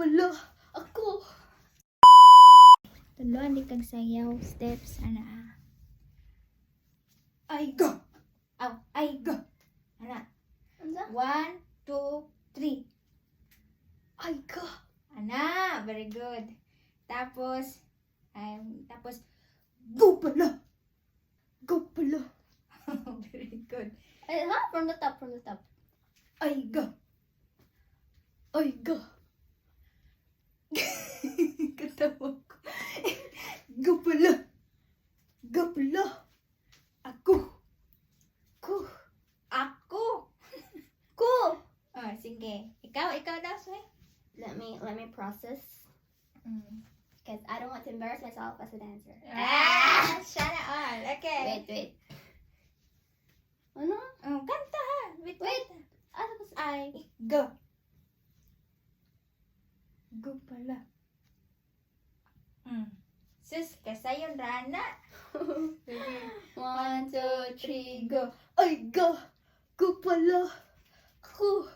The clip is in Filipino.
pala. Ako. Tuluan di kag sayaw steps ana. Ay, go. Aw, ay go. Ana. Ano? 1 2 3. Ay, go. Ana, very good. Tapos Go pala. Go pala. very good. Ay, ha? From the top. Ay, go. Ay, go. Katawa ko. Go pala. Go pala. Ako. Ako. Ko. Oh, sige. Ikaw daw, Sway. Let me process. Because I don't want to embarrass myself as a dancer. Sana all. Okay. Wait. Ano? Oh, kanta ha. Wait. Ano ba? Ay, go. Go pala. Sus, kasayon rana. 1, 2, 3, go. Go. Ay, go. Go pala. Ako.